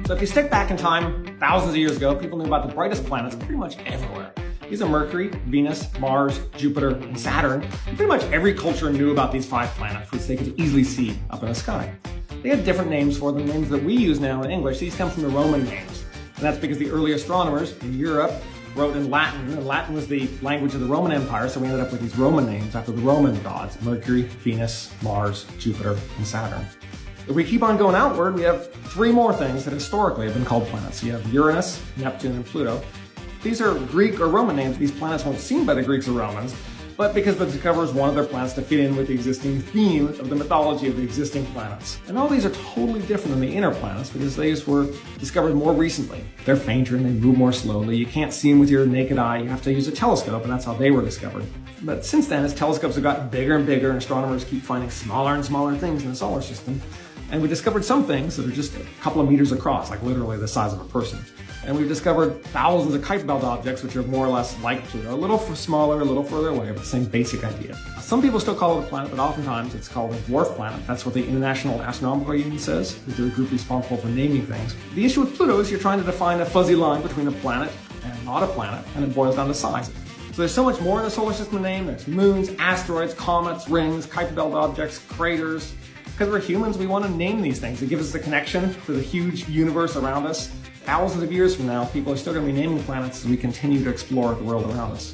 So if you stick back in time, thousands of years ago, people knew about the brightest planets pretty much everywhere. These are Mercury, Venus, Mars, Jupiter, and Saturn. Pretty much every culture knew about these 5 planets, which they could easily see up in the sky. They had different names for them, names that we use now in English. These come from the Roman names. And that's because the early astronomers in Europe wrote in Latin, and Latin was the language of the Roman Empire, so we ended up with these Roman names after the Roman gods: Mercury, Venus, Mars, Jupiter, and Saturn. If we keep on going outward, we have 3 more things that historically have been called planets. You have Uranus, Neptune, and Pluto. These are Greek or Roman names. These planets weren't seen by the Greeks or Romans, but because the discoverers wanted their planets to fit in with the existing theme of the mythology of the existing planets. And all these are totally different than the inner planets because these were discovered more recently. They're fainter and they move more slowly. You can't see them with your naked eye. You have to use a telescope, and that's how they were discovered. But since then, as telescopes have gotten bigger and bigger, and astronomers keep finding smaller and smaller things in the solar system, and we discovered some things that are just a couple of meters across, like literally the size of a person. And we've discovered thousands of Kuiper Belt objects, which are more or less like Pluto, a little smaller, a little further away, but the same basic idea. Some people still call it a planet, but oftentimes it's called a dwarf planet. That's what the International Astronomical Union says. They're a group responsible for naming things. The issue with Pluto is you're trying to define a fuzzy line between a planet and not a planet, and it boils down to size. So there's so much more in the solar system to name. There's moons, asteroids, comets, rings, Kuiper Belt objects, craters. Because we're humans, we want to name these things. It gives us a connection to the huge universe around us. Thousands of years from now, people are still going to be naming planets as we continue to explore the world around us.